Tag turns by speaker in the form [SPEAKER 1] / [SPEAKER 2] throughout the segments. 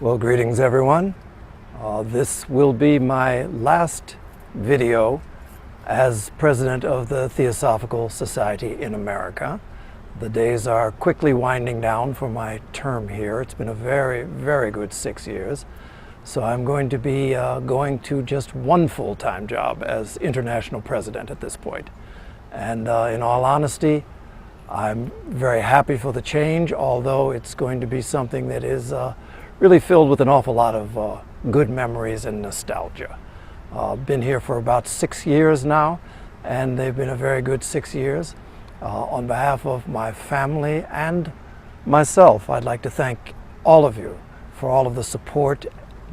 [SPEAKER 1] Well, greetings everyone. This will be my last video as President of the Theosophical Society in America. The days are quickly winding down for my term here. It's been a very, very good 6 years. So I'm going to be going to just one full-time job as International President at this point. And in all honesty, I'm very happy for the change, although it's going to be something that is really filled with an awful lot of good memories and nostalgia. Been here for about 6 years now, and they've been a very good 6 years. On behalf of my family and myself, I'd like to thank all of you for all of the support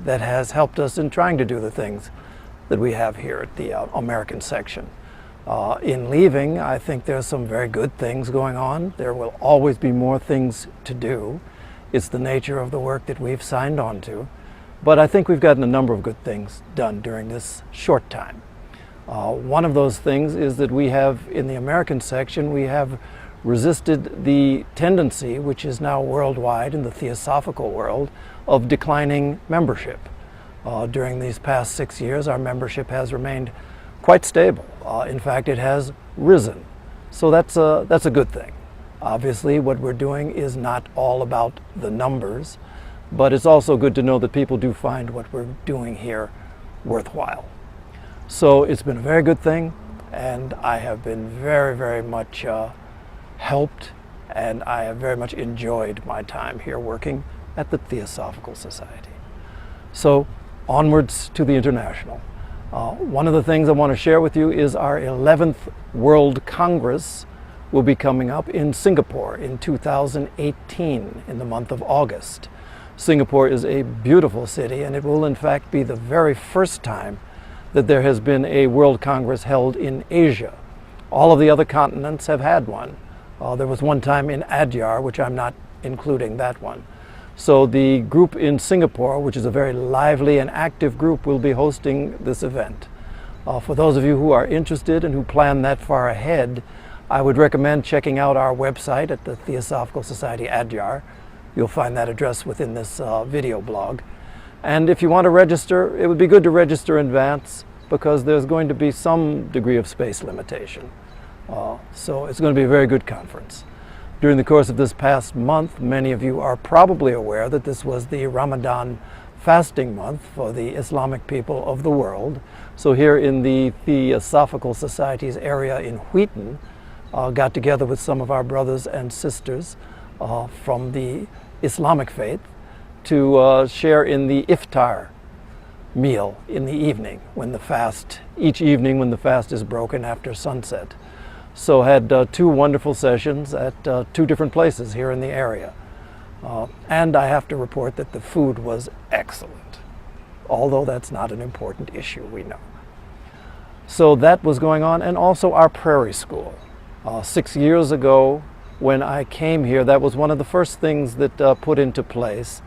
[SPEAKER 1] that has helped us in trying to do the things that we have here at the American section. In leaving, I think there's some very good things going on. There will always be more things to do. It's the nature of the work that we've signed on to. But I think we've gotten a number of good things done during this short time. One of those things is that we have, in the American section, we have resisted the tendency, which is now worldwide in the theosophical world, of declining membership. During these past 6 years, our membership has remained quite stable. In fact, it has risen. So that's a good thing. Obviously, what we're doing is not all about the numbers, but it's also good to know that people do find what we're doing here worthwhile. So it's been a very good thing, and I have been very, very much helped, and I have very much enjoyed my time here working at the Theosophical Society. So onwards to the International. One of the things I want to share with you is our 11th World Congress will be coming up in Singapore in 2018 in the month of August. Singapore is a beautiful city, and it will in fact be the very first time that there has been a World Congress held in Asia. All of the other continents have had one. There was one time in Adyar, which I'm not including that one. So the group in Singapore, which is a very lively and active group, will be hosting this event. For those of you who are interested and who plan that far ahead, I would recommend checking out our website at the Theosophical Society Adyar. You'll find that address within this video blog. And if you want to register, it would be good to register in advance because there's going to be some degree of space limitation. So it's going to be a very good conference. During the course of this past month, many of you are probably aware that this was the Ramadan fasting month for the Islamic people of the world. So here in the Theosophical Society's area in Wheaton, got together with some of our brothers and sisters from the Islamic faith to share in the iftar meal in the evening when the fast, each evening when the fast is broken after sunset. So had 2 wonderful sessions at 2 different places here in the area. And I have to report that the food was excellent, although that's not an important issue, we know. So that was going on, and also our prairie school. 6 years ago, when I came here, that was one of the first things that put into place.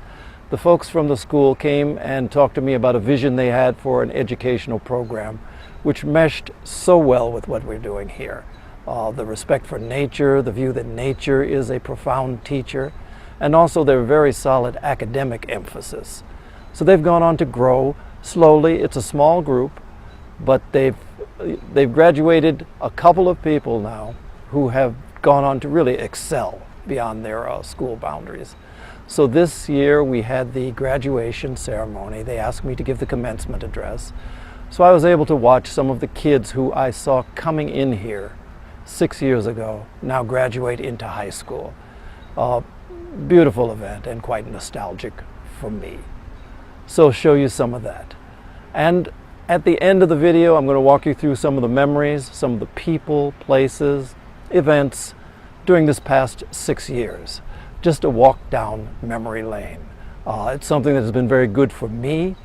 [SPEAKER 1] The folks from the school came and talked to me about a vision they had for an educational program, which meshed so well with what we're doing here. The respect for nature, the view that nature is a profound teacher, and also their very solid academic emphasis. So they've gone on to grow slowly. It's a small group, but they've graduated a couple of people now who have gone on to really excel beyond their school boundaries. So this year we had the graduation ceremony. They asked me to give the commencement address. So I was able to watch some of the kids who I saw coming in here 6 years ago now graduate into high school. Beautiful event and quite nostalgic for me. So show you some of that. And at the end of the video, I'm going to walk you through some of the memories, some of the people, places, events during this past 6 years. Just a walk down memory lane. It's something that has been very good for me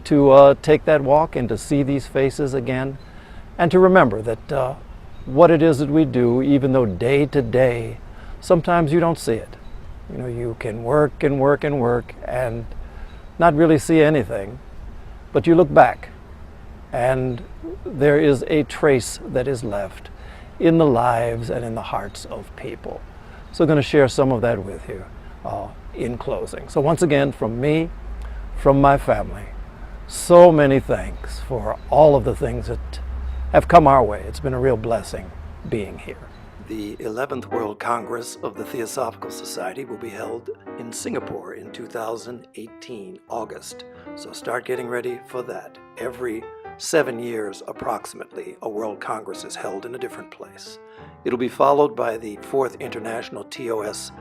[SPEAKER 1] to take that walk and to see these faces again, and to remember that what it is that we do, even though day to day, sometimes you don't see it. You know, you can work and work and work and not really see anything, but you look back and there is a trace that is left in the lives and in the hearts of people. So I'm going to share some of that with you in closing. So once again, from me, from my family. So many thanks for all of the things that have come our way. It's been a real blessing being here. The 11th World Congress of the Theosophical Society will be held in Singapore in 2018, August. So start getting ready for that. Every 7 years approximately, a World Congress is held in a different place. It'll be followed by the 4th International TOS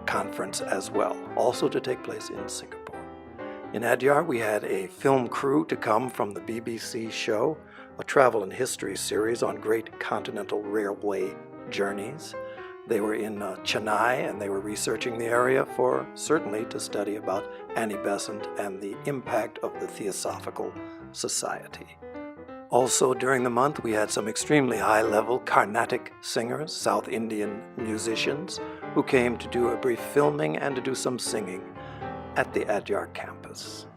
[SPEAKER 1] Conference as well, also to take place in Singapore. In Adyar, we had a film crew to come from the BBC show, a travel and history series on great continental railway journeys. They were in Chennai, and they were researching the area for certainly to study about Annie Besant and the impact of the Theosophical Society. Also during the month, we had some extremely high-level Carnatic singers, South Indian musicians, who came to do a brief filming and to do some singing at the Adyar campus.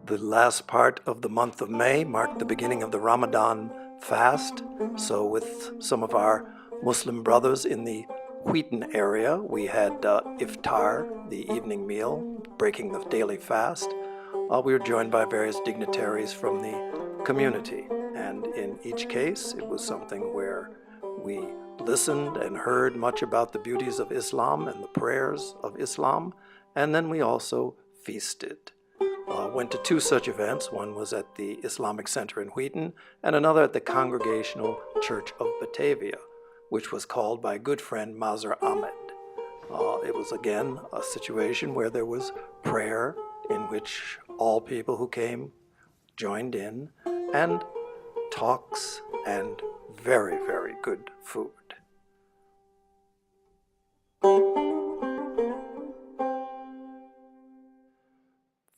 [SPEAKER 1] The last part of the month of May marked the beginning of the Ramadan fast. So with some of our Muslim brothers in the Wheaton area, we had iftar, the evening meal, breaking the daily fast. We were joined by various dignitaries from the community. And in each case, it was something where we listened and heard much about the beauties of Islam and the prayers of Islam. And then we also feasted. Went to two such events. One was at the Islamic Center in Wheaton, and another at the Congregational Church of Batavia, which was called by a good friend Mazhar Ahmed. It was again a situation where there was prayer in which all people who came joined in, and talks and very, very good food.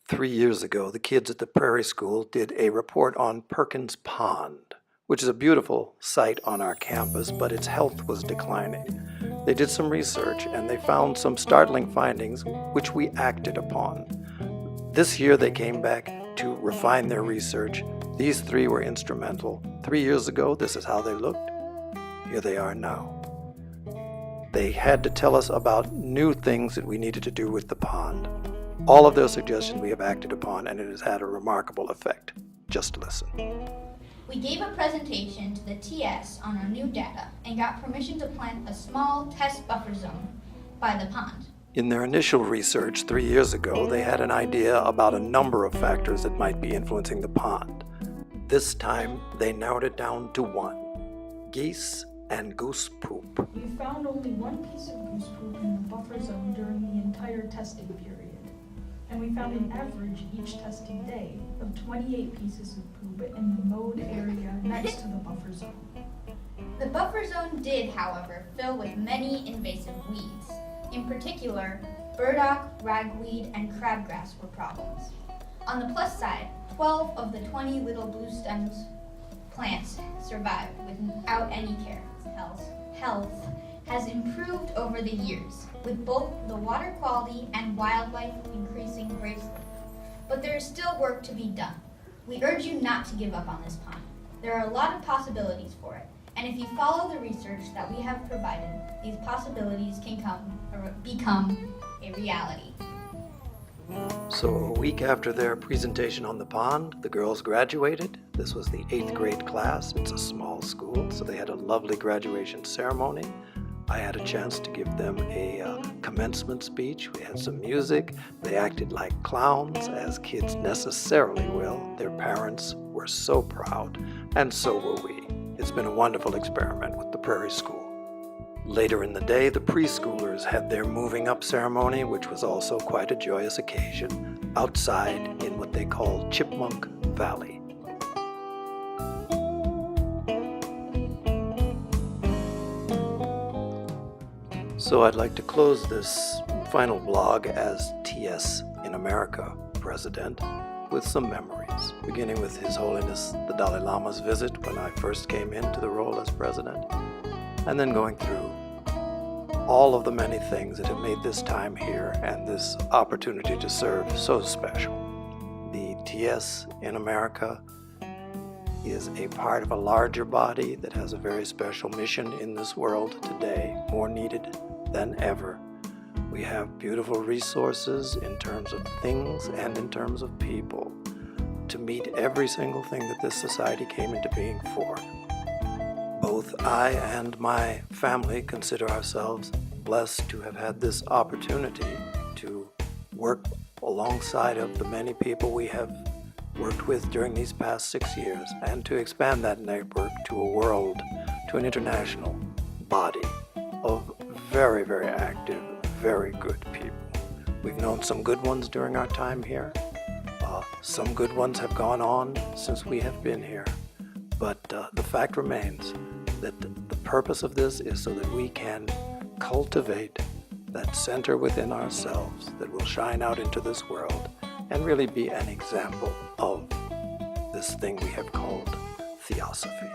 [SPEAKER 1] 3 years ago, the kids at the Prairie School did a report on Perkins Pond, which is a beautiful site on our campus, but its health was declining. They did some research and they found some startling findings which we acted upon. This year they came back to refine their research. These three were instrumental. 3 years ago, this is how they looked. Here they are now. They had to tell us about new things that we needed to do with the pond. All of their suggestions we have acted upon, and it has had a remarkable effect. Just listen.
[SPEAKER 2] We gave a presentation to the TS on our new data and got permission to plant a small test buffer zone by the pond.
[SPEAKER 1] In their initial research 3 years ago, they had an idea about a number of factors that might be influencing the pond. This time, they narrowed it down to one: geese and goose poop.
[SPEAKER 3] We found only one piece of goose poop in the buffer zone during the entire testing period. And we found an average each testing day of 28 pieces of poop in the mowed area next to the buffer zone.
[SPEAKER 2] The buffer zone did, however, fill with many invasive weeds. In particular, burdock, ragweed, and crabgrass were problems. On the plus side, 12 of the 20 little blue stems plants survived without any care. Health has improved over the years, with both the water quality and wildlife increasing greatly. But there is still work to be done. We urge you not to give up on this pond. There are a lot of possibilities for it, and if you follow the research that we have provided, these possibilities can become a reality.
[SPEAKER 1] So a week after their presentation on the pond, the girls graduated. This was the 8th grade class. It's a small school, so they had a lovely graduation ceremony. I had a chance to give them a commencement speech. We had some music. They acted like clowns, as kids necessarily will. Their parents were so proud, and so were we. It's been a wonderful experiment with the Prairie School. Later in the day, the preschoolers had their moving up ceremony, which was also quite a joyous occasion, outside in what they call Chipmunk Valley. So I'd like to close this final vlog as TS in America President with some memories, beginning with His Holiness the Dalai Lama's visit when I first came into the role as president, and then going through all of the many things that have made this time here and this opportunity to serve so special. The TS in America is a part of a larger body that has a very special mission in this world today, more needed than ever. We have beautiful resources in terms of things and in terms of people to meet every single thing that this society came into being for. Both I and my family consider ourselves blessed to have had this opportunity to work alongside of the many people we have worked with during these past 6 years, and to expand that network to a world, to an international body of very, very active, very good people. We've known some good ones during our time here. Some good ones have gone on since we have been here. But the fact remains that the purpose of this is so that we can cultivate that center within ourselves that will shine out into this world and really be an example of this thing we have called theosophy.